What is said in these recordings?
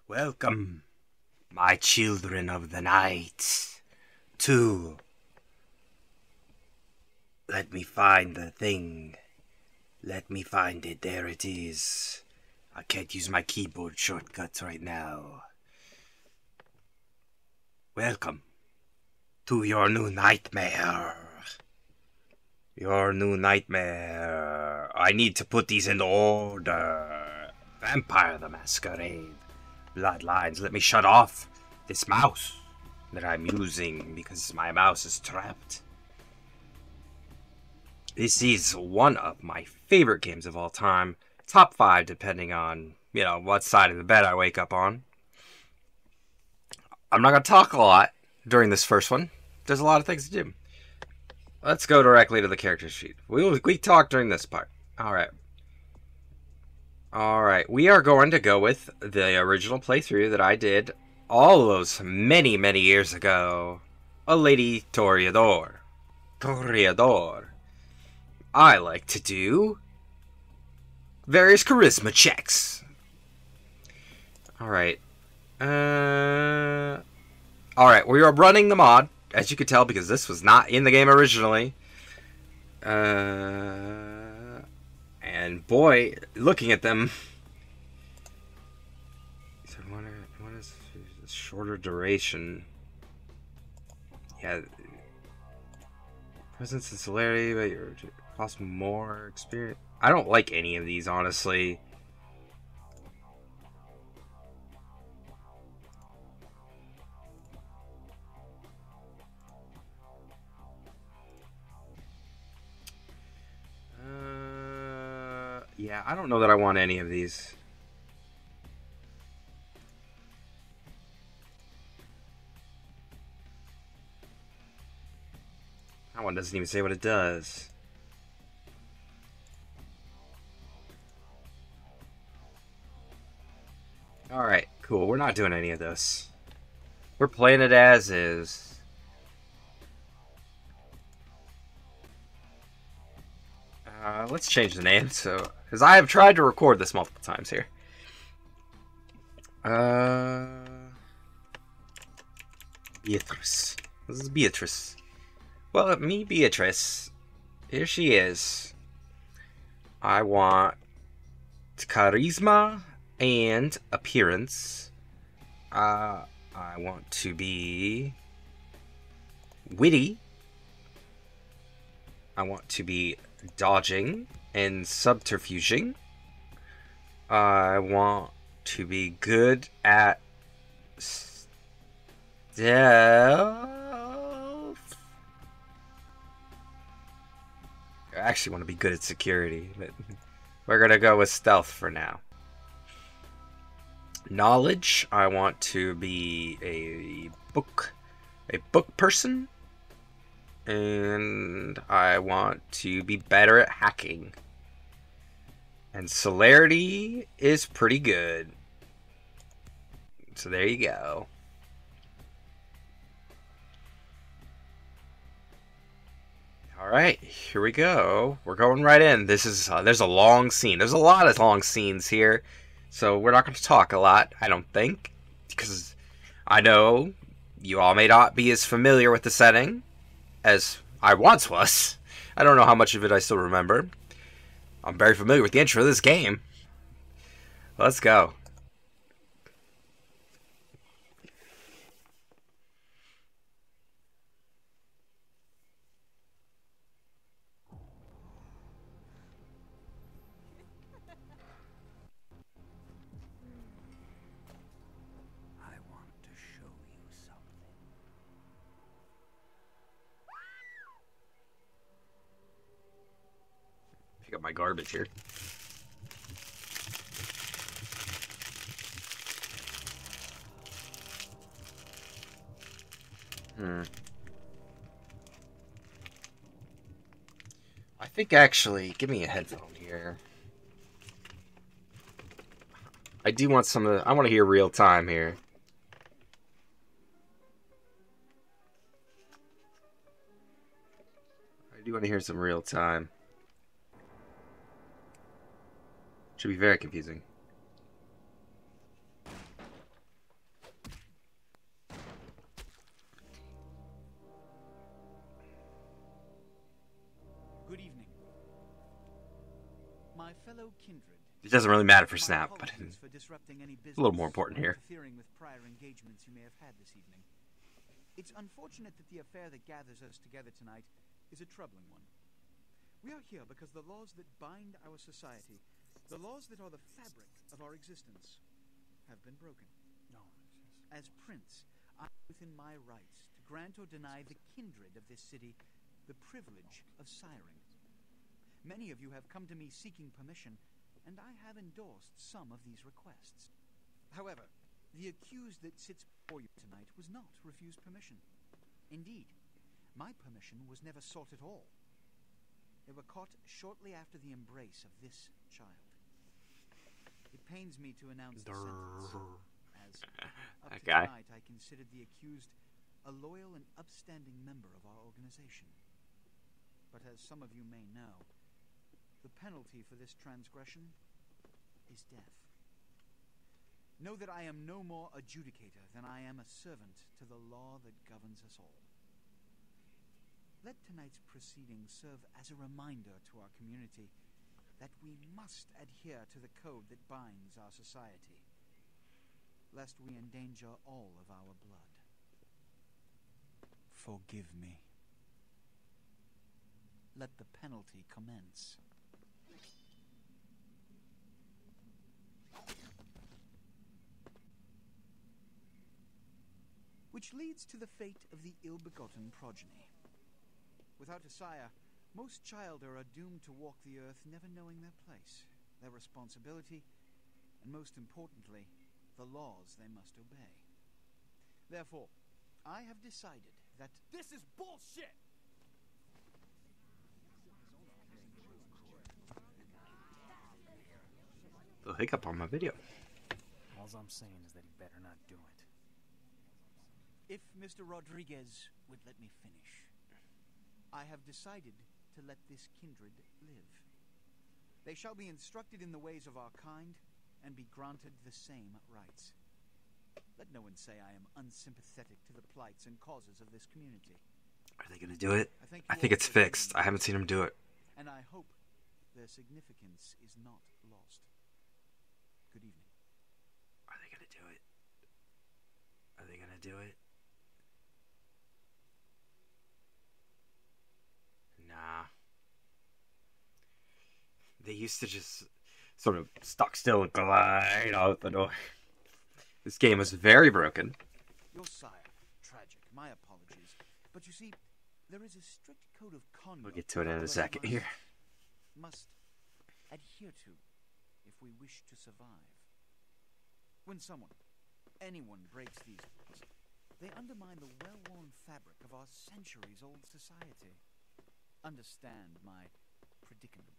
Welcome, my children of the night, to... Let me find the thing. Let me find it. There it is. I can't use my keyboard shortcuts right now. Welcome to your new nightmare. Your new nightmare. I need to put these in order. Vampire the Masquerade. Bloodlines. Let me shut off this mouse that I'm using because my mouse is trapped. This is one of my favorite games of all time. Top 5 depending on, what side of the bed I wake up on. I'm not going to talk a lot during this first one. There's a lot of things to do. Let's go directly to the character sheet. We talk during this part. Alright. Alright, we are going to go with the original playthrough that I did all those many, many years ago. A Lady Toreador. I like to do various charisma checks. Alright. Alright, we are running the mod, as you can tell, because this was not in the game originally. And boy, looking at them, what is shorter duration? Yeah, presence and celerity, but you're cost more experience. I don't like any of these, honestly. Yeah, I don't know that I want any of these. That one doesn't even say what it does. Alright, cool. We're not doing any of this. We're playing it as is. Let's change the name, because I have tried to record this multiple times here. Beatrice. This is Beatrice. Well, me, Beatrice. Here she is. I want charisma and appearance. I want to be witty. I want to be dodging and subterfuging. I want to be good at stealth. I actually want to be good at security, but we're gonna go with stealth for now. Knowledge, I want to be a book person. And I want to be better at hacking. And celerity is pretty good. So there you go. Alright, here we go. We're going right in. This is there's a long scene. There's a lot of long scenes here. So we're not going to talk a lot, I don't think. Because I know you all may not be as familiar with the setting as I once was. I don't know how much of it I still remember. I'm very familiar with the intro of this game. Let's go. Pick up my garbage here. I think actually, give me a headphone here. I do want some of the, I want to hear real time here. I do want to hear some real time. Should be very confusing. fellow kindred, It doesn't really matter for my Snap, but apologies for disrupting any business a little more important or here. interfering with prior engagements you may have had this evening. It's unfortunate that the affair that gathers us together tonight is a troubling one. We are here because the laws that bind our society, the laws that are the fabric of our existence, have been broken. No. As Prince, I am within my rights to grant or deny the kindred of this city the privilege of siring. Many of you have come to me seeking permission, and I have endorsed some of these requests. However, the accused that sits before you tonight was not refused permission. Indeed, my permission was never sought at all. They were caught shortly after the embrace of this child. It pains me to announce the sentence, as up to tonight I considered the accused a loyal and upstanding member of our organization. But as some of you may know, the penalty for this transgression is death. Know that I am no more adjudicator than I am a servant to the law that governs us all. Let tonight's proceedings serve as a reminder to our community that we must adhere to the code that binds our society, lest we endanger all of our blood. Forgive me. Let the penalty commence. Which leads to the fate of the ill-begotten progeny. Without a sire, most children are doomed to walk the earth never knowing their place, their responsibility, and most importantly, the laws they must obey. Therefore, I have decided that This is bullshit! The hiccup on my video. All I'm saying is that he better not do it. if Mr. Rodriguez would let me finish, I have decided to let this kindred live. They shall be instructed in the ways of our kind and be granted the same rights. Let no one say I am unsympathetic to the plights and causes of this community. Are they going to do it? I think it's fixed. I haven't seen them do it. And I hope their significance is not lost. Good evening. Are they going to do it? Are they going to do it? Nah. They used to just sort of stock still and glide out the door. This game is very broken. Your sire, tragic. My apologies. But you see, there is a strict code of conduct. We'll get to it in a second here. Must adhere to if we wish to survive. When someone, anyone breaks these rules, they undermine the well-worn fabric of our centuries-old society. Understand my predicament.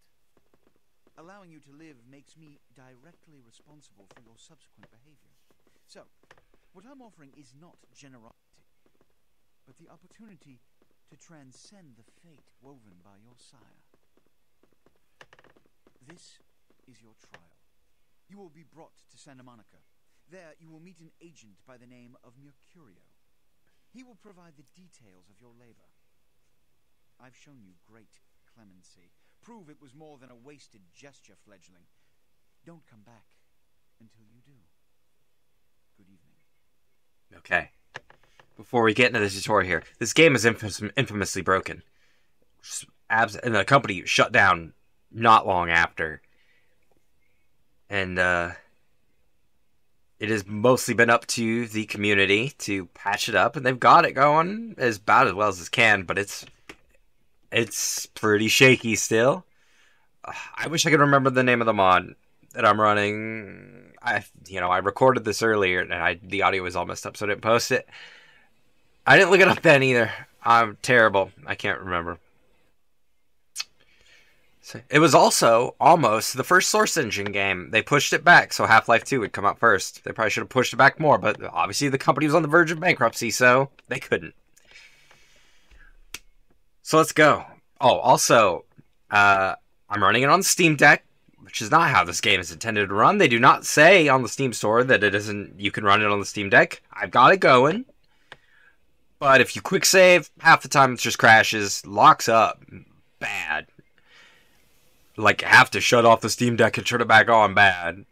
Allowing you to live makes me directly responsible for your subsequent behavior. So, what I'm offering is not generosity, but the opportunity to transcend the fate woven by your sire. This is your trial. You will be brought to Santa Monica. There you will meet an agent by the name of Mercurio. He will provide the details of your labor. I've shown you great clemency. Prove it was more than a wasted gesture, fledgling. Don't come back until you do. Good evening. Okay. Before we get into the tutorial here, this game is infamously broken. And the company shut down not long after. And it has mostly been up to the community to patch it up, and they've got it going about as well as it can, but it's pretty shaky still. I wish I could remember the name of the mod that I'm running. I recorded this earlier, and the audio was all messed up, so I didn't post it. I didn't look it up then either. I'm terrible. I can't remember. So it was also almost the first Source Engine game. They pushed it back, so Half-Life 2 would come out first. They probably should have pushed it back more, but obviously the company was on the verge of bankruptcy, so they couldn't. So let's go. Oh, also, I'm running it on Steam Deck, which is not how this game is intended to run. They do not say on the Steam store that it isn't. You can run it on the Steam Deck. I've got it going. But if you quick save, half the time it just crashes, locks up. Bad. like have to shut off the Steam Deck and turn it back on bad.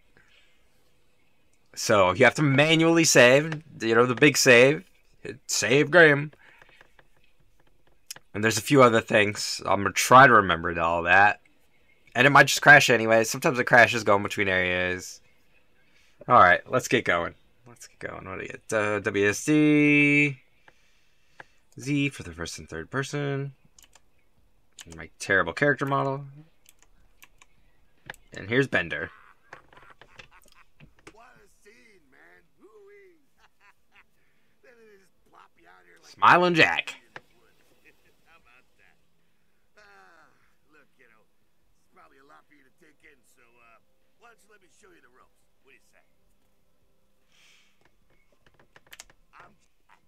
So you have to manually save, you know, the big save, save game. And there's a few other things. I'm gonna try to remember all that. And it might just crash anyway. Sometimes it crashes going between areas. Alright, let's get going. Let's get going. What do you get? WSD. Z for the first and third person. My terrible character model. And here's Bender. What a scene, man. Woo-wee. Then they just plop you out here like Smiling Jack. How about that? Look, kiddo, it's probably a lot for you to take in, so why don't you let me show you the ropes? What do you say? I'm Jack.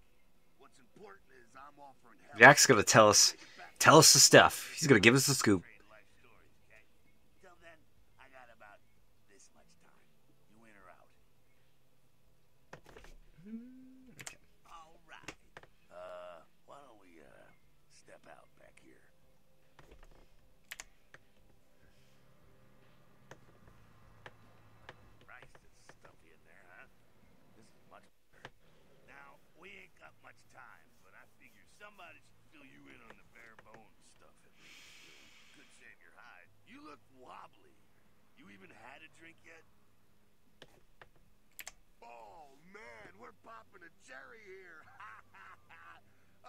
What's important is I'm offering help. Jack's gonna tell us the stuff. He's gonna give us the scoop. Till then, I got about this much time. You in or out? All right. Why don't we step out back here? Christ, it's stuffy in there, huh? This is much better. Now, we ain't got much time, but I figure somebody should fill you in on the bare bones stuff at least. Could save your hide. You look wobbly. You even had a drink yet? Oh, man, we're popping a cherry here.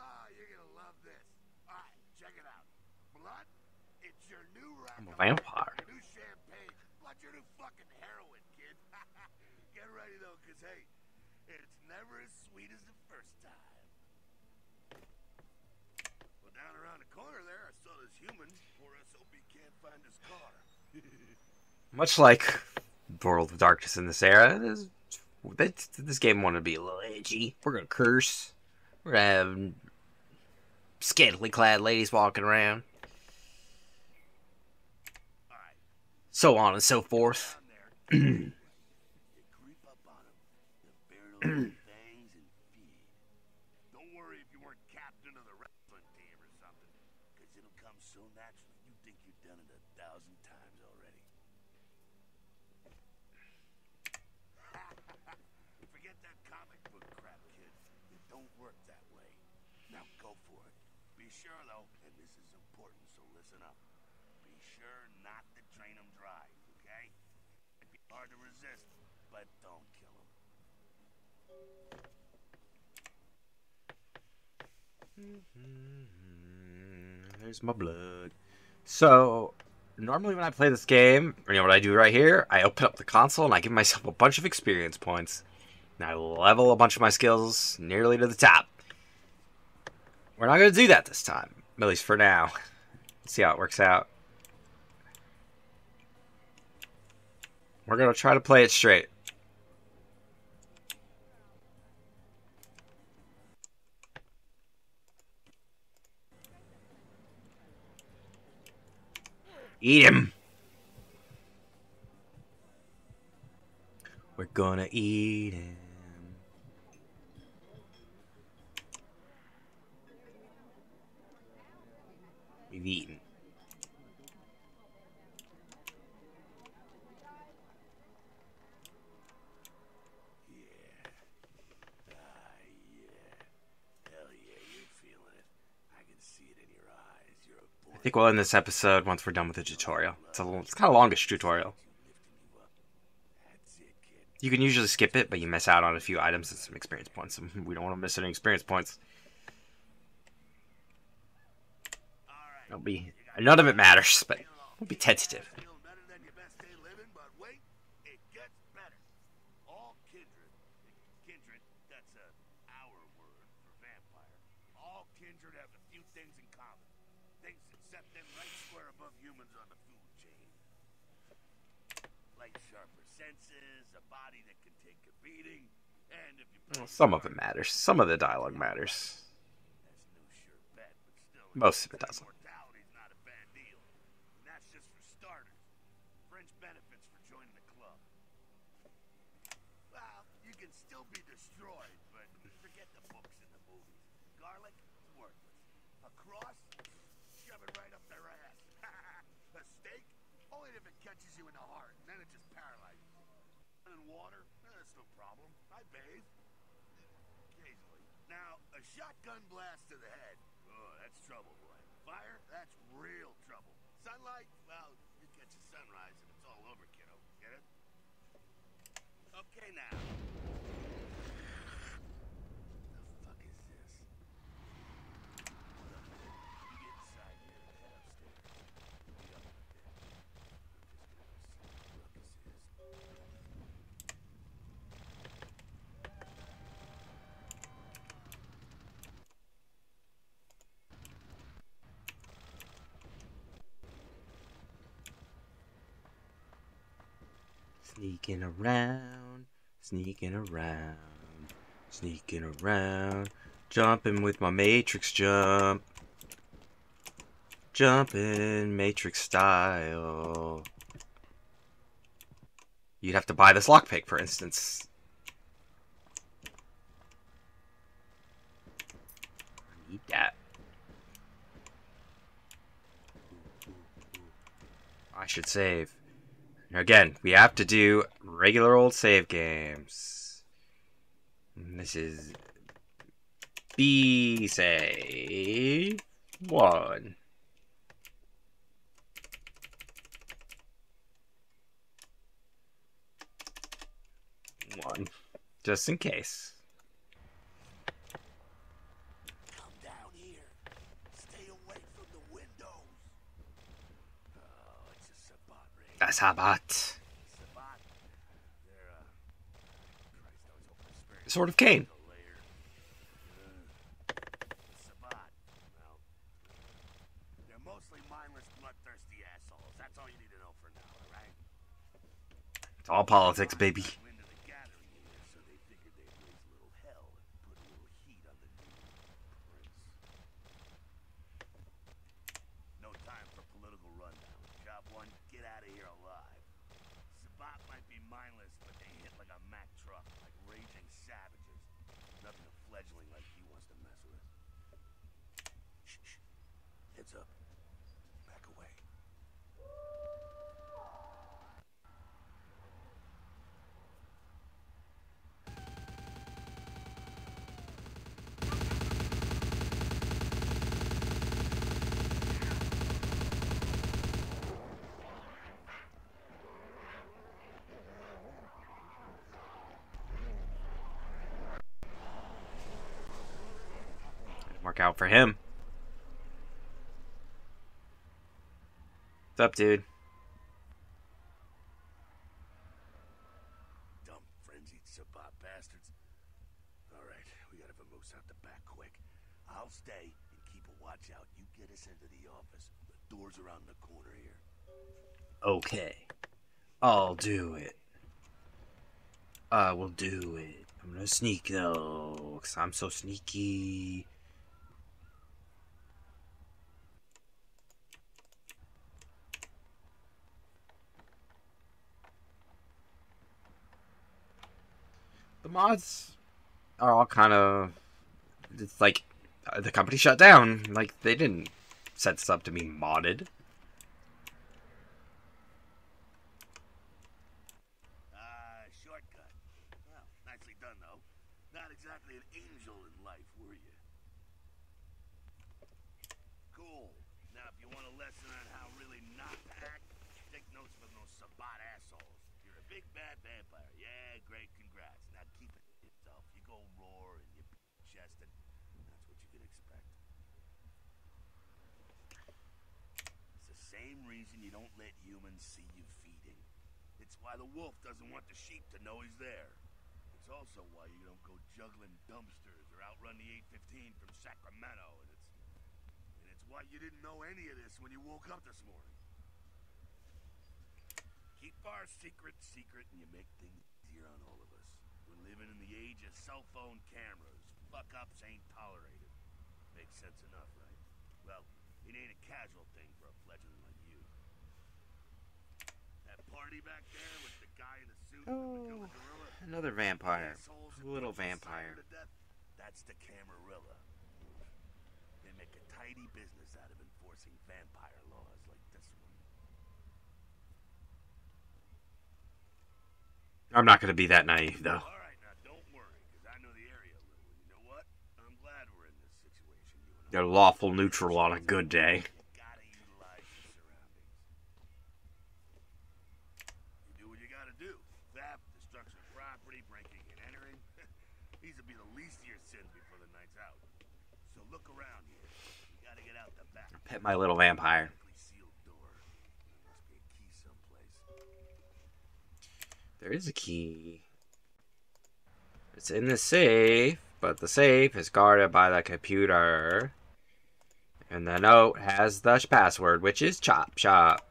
Oh, you're gonna love this. All right, check it out. Blood, it's your new rock. I'm a vampire. Your new champagne. Blood, your new fucking heroin, kid. Get ready, though, because, hey, it's never as sweet as the first time. Well, down around the corner there, I saw this human. Poor SOB can't find his car. Much like World of Darkness in this era, this game wanted to be a little edgy. We're gonna curse. We're gonna have scantily clad ladies walking around. All right. So on and so forth. Down there. You creep up on him. You bear those fangs and feed. Don't worry if you weren't captain of the wrestling team or something, because it'll come so naturally you think you've done it 1,000 times already. Forget that comic book crap, kid. It don't work that way. Now go for it. Be sure, though, and this is important, so listen up. Be sure not to drain them dry, okay? It'd be hard to resist, but don't kill them. There's my blood. So, normally when I play this game, you know what I do right here? I open up the console and I give myself a bunch of experience points. And I level a bunch of my skills nearly to the top. We're not going to do that this time. At least for now. Let's see how it works out. We're going to try to play it straight. Eat him! We're gonna eat him. We've eaten. I think we'll end this episode once we're done with the tutorial. It's kind of longish tutorial. You can usually skip it, but you miss out on a few items and some experience points. We don't want to miss any experience points. None of it matters, but we'll be tentative. Well, some of it matters. Some of the dialogue matters. Most of it doesn't. if it catches you in the heart, and then it just paralyzes you. In water, that's no problem. I bathe. Occasionally. Now, a shotgun blast to the head. Oh, that's trouble, boy. Fire, that's real trouble. Sunlight, well, you catch a sunrise and it's all over, kiddo. Get it? Okay, now. The fuck is this? You get inside here and head upstairs. Meet up in a bit. I'm just gonna go see what the ruckus is. Sneaking around, sneaking around, sneaking around, jumping with my Matrix jump. Jumping Matrix style. You'd have to buy this lockpick, for instance. I need that. I should save. Again, we have to do regular old save games. And this is B save 1. 1. Just in case. Come down here. Stay away from the windows. Oh, it's a Sabat raid. That's Sabat. Sabat. They're, Christ, I was hoping to spare you. Sword of Cain. Sabat. Well, they're mostly mindless, bloodthirsty assholes. That's all you need to know for now, alright? It's all politics, baby. Into the gathering here, so they figured they'd raise a little hell and put a little heat on the new prince. No time for political rundown. Job 1, get out of here alive. Sabat might be mindless, but they hit like a Mack truck, like raging savages. Nothing a fledgling like he wants to mess with. Shh, shh. Heads up. Back away. Work out for him. What's up, dude? Dumb, frenzied Sabat bastards. Alright, we gotta vamoose out the back quick. I'll stay and keep a watch out. You get us into the office. The door's around the corner here. Okay. I'll do it. I will do it. I'm gonna sneak though, because I'm so sneaky. The mods are all kind of... It's like, the company shut down. Like, they didn't set this up to be modded. Shortcut. Well, nicely done, though. Not exactly an angel in life, were you? Cool. Now, if you want a lesson on how really not to act, take notes from those Sabat assholes. You're a big bad vampire. Yeah, great, congrats. Now keep it to yourself. You go roar and you chest and that's what you can expect. It's the same reason you don't let humans see you feeding. It's why the wolf doesn't want the sheep to know he's there. It's also why you don't go juggling dumpsters or outrun the 815 from Sacramento. And it's why you didn't know any of this when you woke up this morning. Keep our secret secret and you make things easier on all of us. We're living in the age of cell phone cameras. Fuck-ups ain't tolerated. Makes sense enough, right? Well, it ain't a casual thing for a fledgling like you. That party back there with the guy in the suit and the killer gorilla? Another vampire. Assholes A who little put your vampire. son to death? That's the Camarilla. They make a tidy business out of enforcing vampire laws like this one. I'm not gonna be that naive, though. All right, now don't worry, because I know the area a little. You know what? I'm glad we're in this situation, you and I. They're lawful neutral on a good day. You gotta utilize your surroundings. You do what you gotta do. Theft, destruction of property, breaking and entering. These will be the least of your sins before the night's out. So look around here. You gotta get out the back. Pet my little vampire. Sealed door. There must be a key someplace. There is a key. It's in the safe, but the safe is guarded by the computer. And the note has the password, which is chop chop.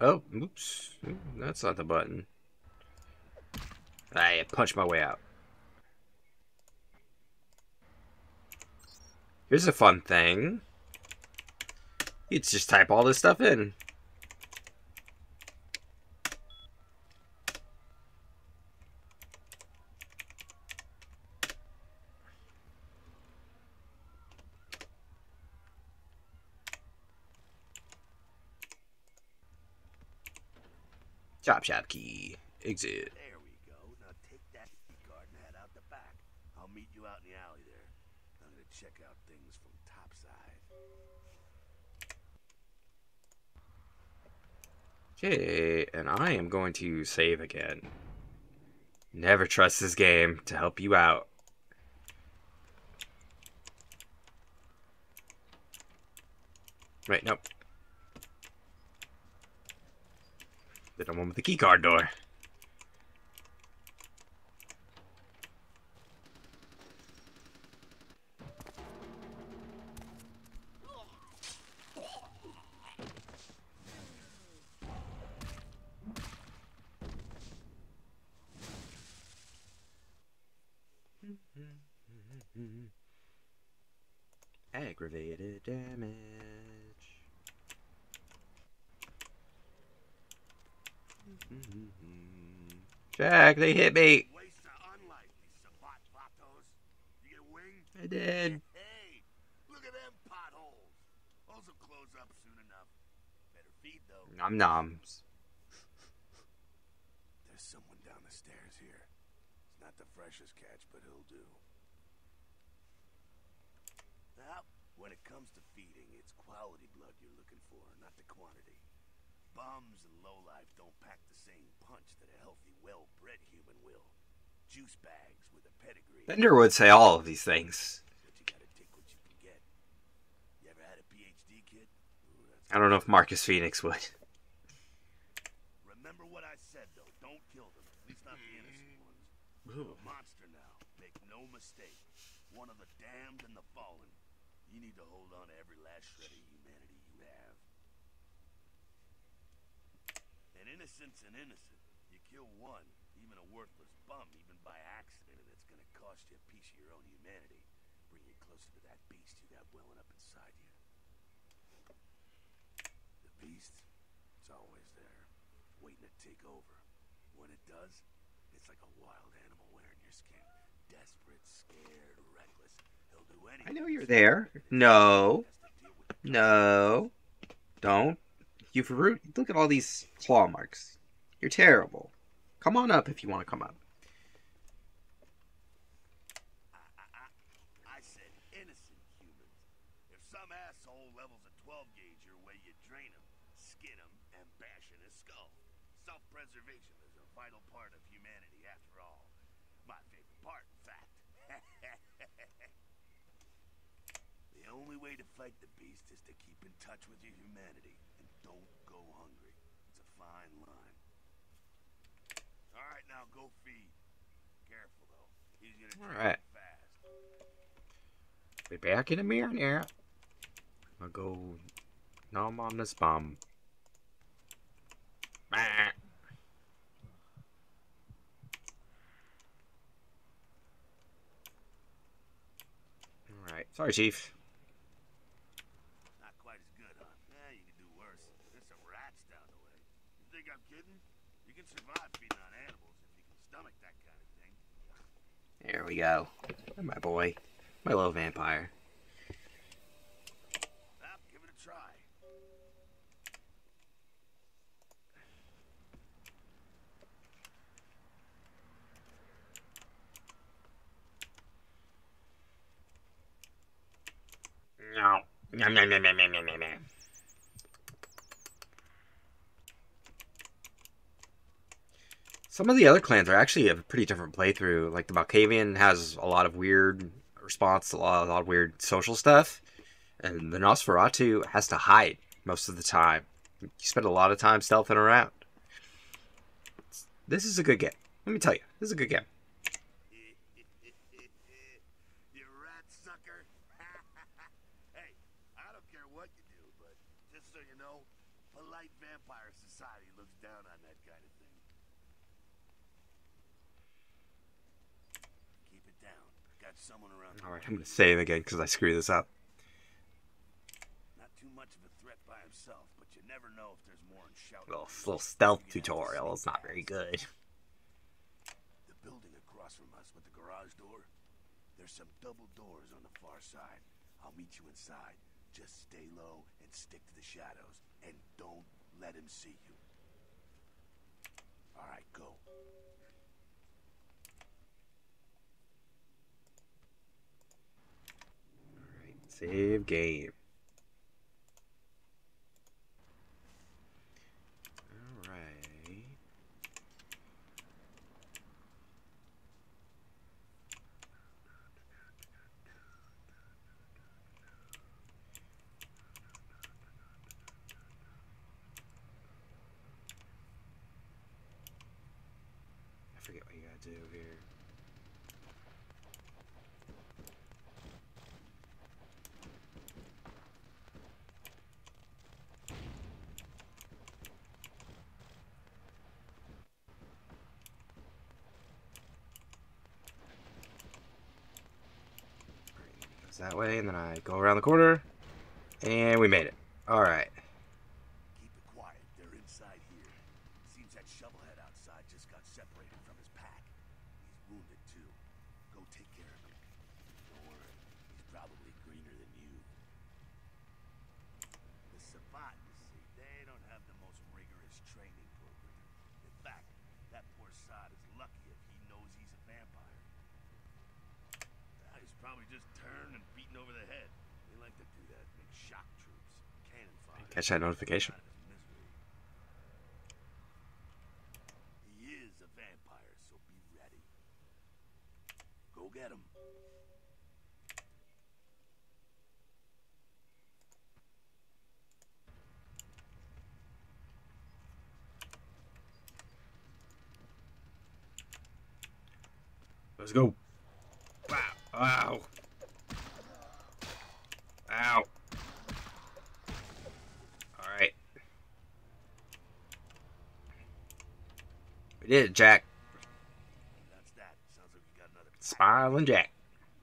Oh, oops. That's not the button. I punched my way out. Here's a fun thing. You just type all this stuff in. Chop chop key. Exit. There we go. Now take that key card and head out the back. I'll meet you out in the alley there. I'm gonna check out things from topside. Okay, and I am going to save again. Never trust this game to help you out. Wait, nope. The one with the keycard door. Aggravated damage. Jack, they hit me. Waste of unlikely, sabat vatos. You get a wing? I did. Hey, look at them potholes. Those will close up soon enough. Better feed though. Nom noms. There's someone down the stairs here. It's not the freshest catch, but he'll do. Now, when it comes to feeding, it's quality blood you're looking for, not the quantity. Bums and lowlife don't pack the same punch that a healthy, well-bred human will. Juice bags with a pedigree. Bender would say all of these things. But you gotta take what you can get. You ever had a PhD, kid? Ooh, that's I don't know if Marcus Phoenix would. Remember what I said, though. Don't kill them. At least not the innocent ones. You're a monster now. Make no mistake. One of the damned and the fallen. You need to hold on to every last shred of humanity you have. And innocent's an innocent. You kill one, even a worthless bum, even by accident, and it's gonna cost you a piece of your own humanity. Bring you closer to that beast you got welling up inside you. The beast, it's always there, waiting to take over. When it does, it's like a wild animal wearing your skin. Desperate, scared, reckless. He'll do anything. I know you're there. No. No. Don't. You've look at all these claw marks. You're terrible. Come on up if you want to come up. I said innocent humans. If some asshole levels a 12 gauge your way, you drain him, skin him, and bash in his skull. Self-preservation is a vital part of humanity, after all. My favorite part, in fact. The only way to fight the beast is to keep in touch with your humanity, and don't go hungry. It's a fine line. All right, now go feed. Careful though. He's gonna All drink right. fast. Be back in a minute here. I'll go nom on this bomb. Alright. Sorry, Chief. Not quite as good, huh? Yeah, you can do worse. There's some rats down the way. You think I'm kidding? You can survive feeding on animals if you can stomach that kind of thing. There we go. My boy. My little vampire. Well, give it a try. Yum, yum, yum, yum, yum, yum, yum, yum. Some of the other clans are actually a pretty different playthrough. Like the Malkavian has a lot of weird response, a lot of weird social stuff, and the Nosferatu has to hide most of the time. You spend a lot of time stealthing around. This is a good game. Let me tell you, this is a good game. You rat sucker. Hey, I don't care what you do, but just so you know, polite vampire society looks down on that kind of thing. Keep it down. Got someone around. Alright, I'm going to save again because I screwed this up. Not too much of a threat by himself, but you never know if there's more in shout. Little stealth tutorial. It's not very good. The building across from us with the garage door. There's some double doors on the far side. I'll meet you inside. Just stay low and stick to the shadows. And don't let him see you. Alright, go. Alright, save game. Alright. I forget what you gotta do here. Goes that way, and then I go around the corner, and we made it. Alright. Keep it quiet. They're inside here. Seems that shovelhead outside just got separated from his pack. He's wounded too. Go take care of him. Don't worry. He's probably greener than you. The Savant, you see, they don't have the most rigorous training program. In fact, that poor sod is lucky if he knows he's a vampire. He's probably just turned and beaten over the head. They like to do that. Make shock troops. Cannon fodder. Catch that notification. He is a vampire, so be ready. Go get him. Let's go. Wow. Ow. Ow. Alright. We did it, Jack. That's that. Sounds like we got another pack. Smiling Jack.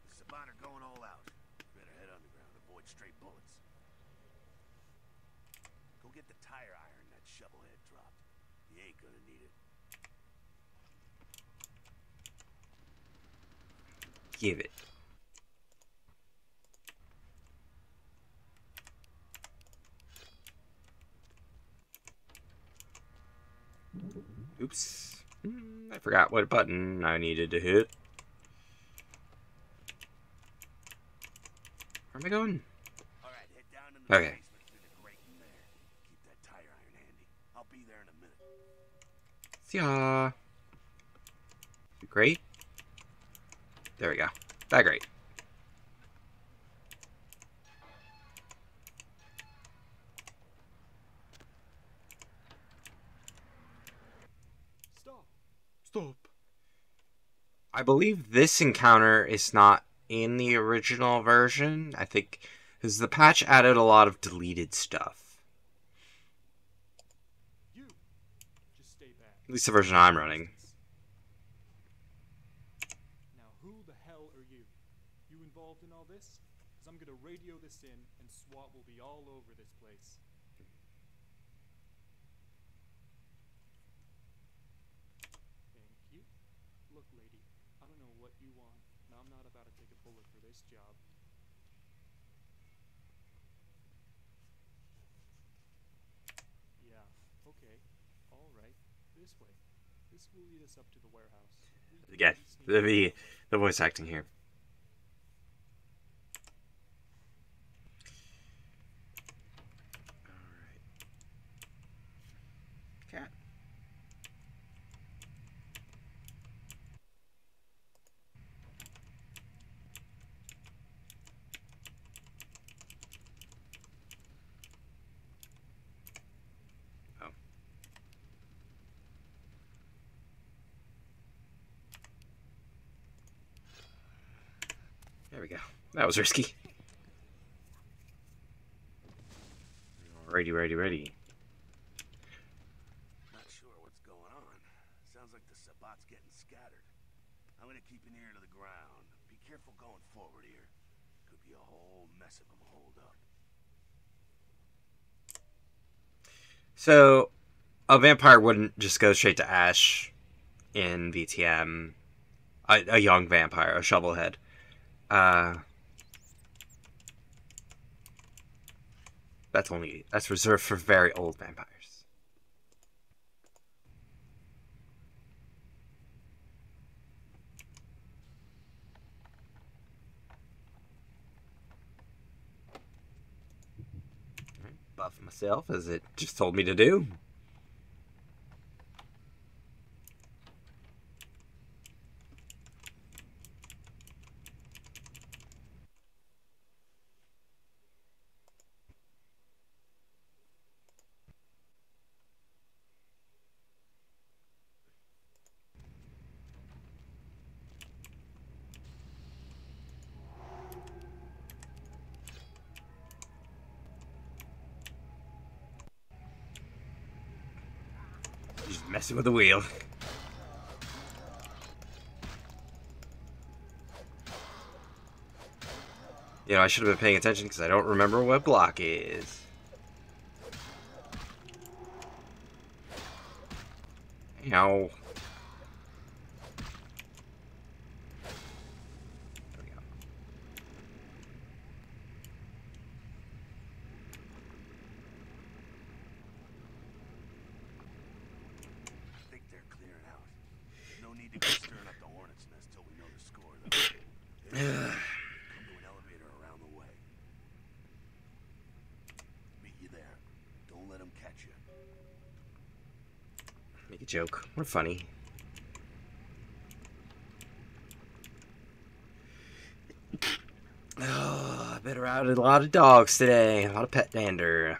The Savant are going all out. Better head underground, avoid straight bullets. Go get the tire iron that shovelhead dropped. He ain't gonna need it. Give it. Oops. I forgot what button I needed to hit. Where am I going? Alright, head down in the Okay. basement through the grate in there. Keep that tire iron handy. I'll be there in a minute. See ya. Great. There we go. That great. Stop. I believe this encounter is not in the original version. I think because the patch added a lot of deleted stuff. You just stay back. At least the version I'm running. Now, who the hell are you? You involved in all this? Because I'm gonna radio this in, and SWAT will be all over this place. Thank you. Look, lady, I don't know what you want, and I'm not about to take a bullet for this job. Yeah, okay. All right. This way. This will lead us up to the warehouse. We can Again, at least sneak the voice acting here. we go. That was risky. Ready, ready, ready. Not sure what's going on. Sounds like the Sabbat's getting scattered. I'm gonna keep an ear to the ground. Be careful going forward here. Could be a whole mess of them holed up. So, a vampire wouldn't just go straight to Ash in VTM. A young vampire, a shovelhead. That's reserved for very old vampires. Buff myself as it just told me to do. Just messing with the wheel. You know, I should have been paying attention because I don't remember what block is. Ow. There we go. I think they're clearing out. No need to be stirring up the hornet's nest till we know the score, though. Come to an elevator around the way. Meet you there. Don't let them catch you. Make a joke. We're funny. Oh, I've been around a lot of dogs today. A lot of pet dander.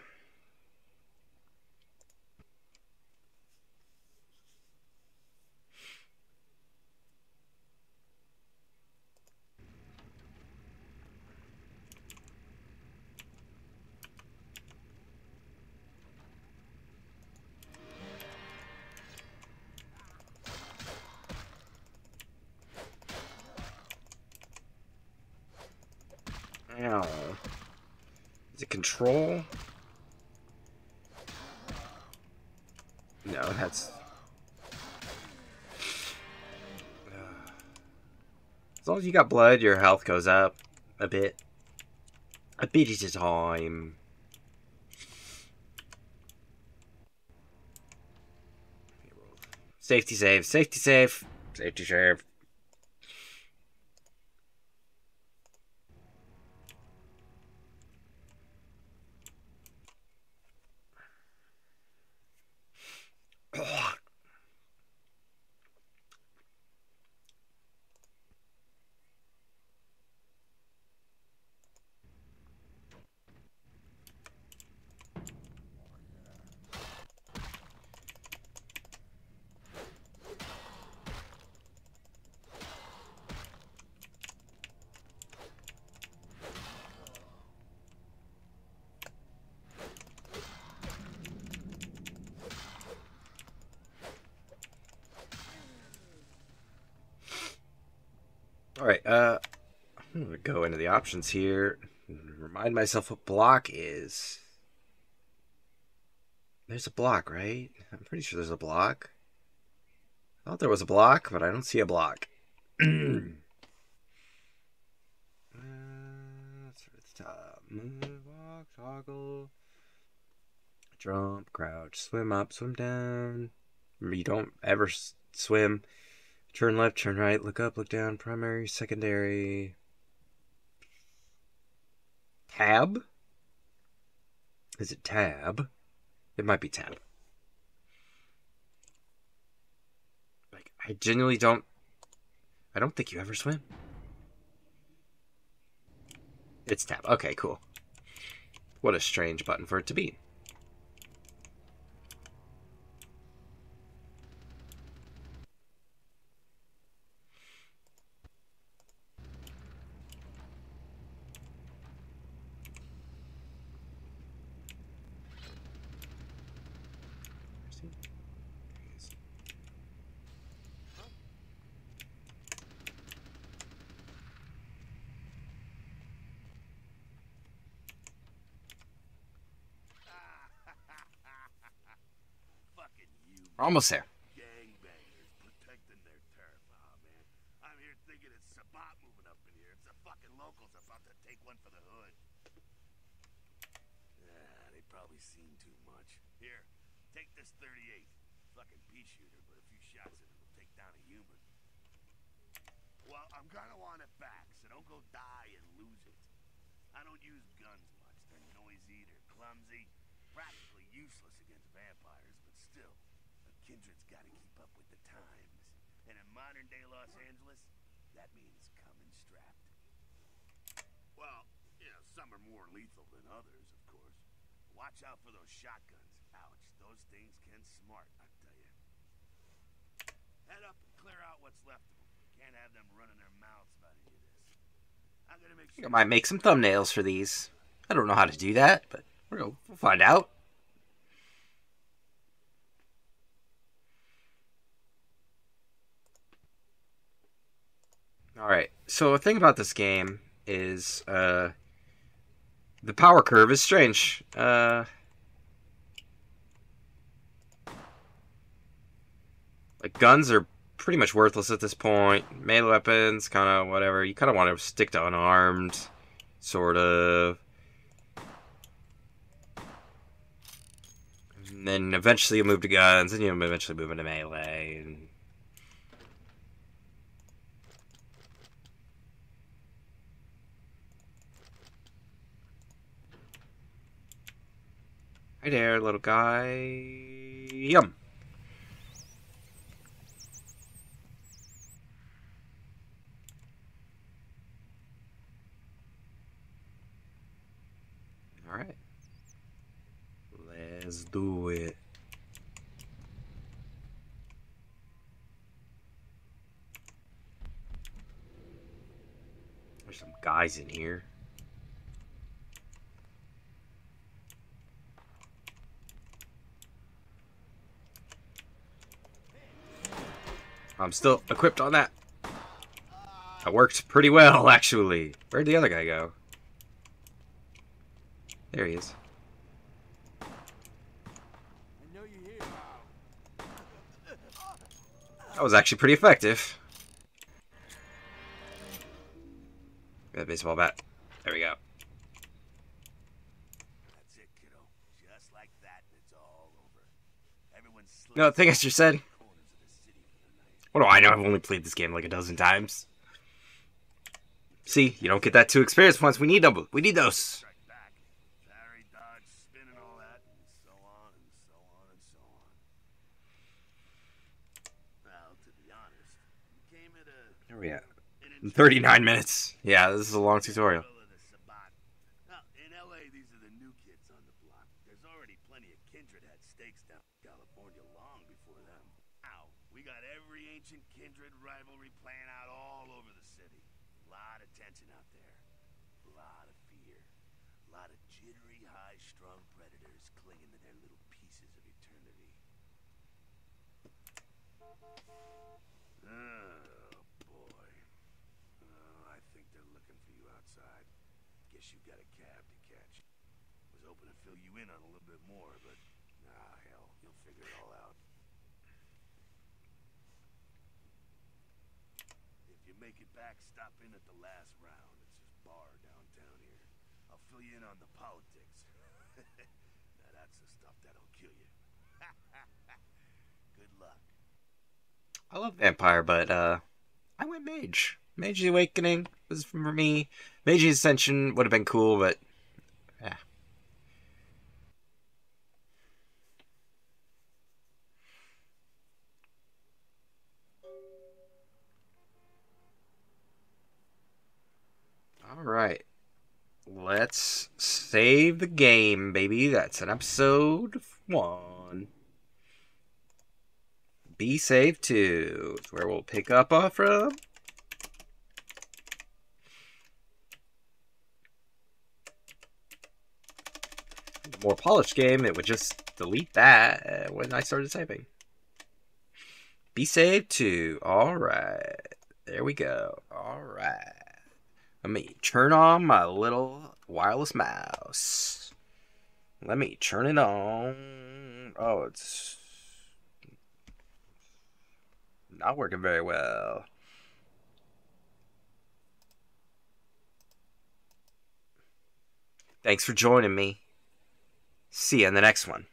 Ow. Is it control? No, that's... As long as you got blood, your health goes up a bit. A bit at a time. Safety save, safety save, safety save. Alright, I'm gonna go into the options here and remind myself what block is. There's a block, right? I'm pretty sure there's a block. I thought there was a block, but I don't see a block. Start at the top. Move, walk, toggle. Jump, crouch, swim up, swim down. Remember, you don't ever swim. Turn left, turn right, look up, look down, primary, secondary. Tab? Is it tab? It might be tab. Like, I genuinely don't... I don't think you ever swim. It's tab. Okay, cool. What a strange button for it to be. We're almost there. Gangbangers protecting their turf. Oh, man. I'm here thinking it's Sabat moving up in here. It's the fucking locals about to take one for the hood. They probably seen too much. Here, take this 38. Fucking pea shooter, but a few shots in it will take down a human. Well, I'm gonna want it back, so don't go die and lose it. I don't use guns much. They're noisy, they're clumsy, practically useless against vampires, but still, a kindred's gotta keep up with the times. And in modern-day Los Angeles, that means coming strapped. Well, you know, some are more lethal than others, of course. Watch out for those shotguns. Ouch, those things can smart, I tell you. Head up and clear out what's left of them. Can't have them running their mouths about any of this. I'm gonna make sure I might make some thumbnails for these. I don't know how to do that, but we'll find out. Alright, so the thing about this game is, the power curve is strange. Like, guns are pretty much worthless at this point. Melee weapons, kind of whatever. You kind of want to stick to unarmed, sort of. And then eventually you move to guns, and you eventually move into melee. And hi there, little guy. Yum. Alright. Let's do it. There's some guys in here. I'm still equipped on that. That worked pretty well, actually. Where'd the other guy go? There he is. That was actually pretty effective. Got a baseball bat. There we go. That's it, kiddo. Just like that, it's all over. Everyone's You know what thing Esther said? What do I know? I've only played this game like a dozen times. See, you don't get that 2 experience points. We need them. We need those. back. Parry, dodge, spin and all that, and so on and so on and so on. Well, to be honest, you came at a... Where are we at? 39 minutes. Yeah, this is a long tutorial. Now, in LA, these are the new kids on the block. There's already plenty of kindred had stakes down in California long before them. Now, we got every ancient kindred rivalry playing out all over the city. A lot of tension out there. A lot of fear. A lot of jittery, high-strung predators clinging to their little pieces of eternity. Oh, boy. I think they're looking for you outside. Guess you got a cab to catch. Was hoping to fill you in on a little bit more, but hell, you'll figure it all out. If you make it back, stop in at the last round. It's this bar downtown here. I'll fill you in on the politics. Now that's the stuff that'll kill you. Good luck. I love Vampire, but I went Mage. Mage's Awakening was for me. Mage's Ascension would have been cool, but yeah. Alright. Let's save the game, baby. That's an episode 1. Be Save 2. It's where we'll pick up off from. The more polished game, it would just delete that when I started typing. Be Save 2. Alright. There we go. Alright. Let me turn on my little wireless mouse. Let me turn it on. Oh, it's Not working very well. Thanks for joining me. See you in the next one.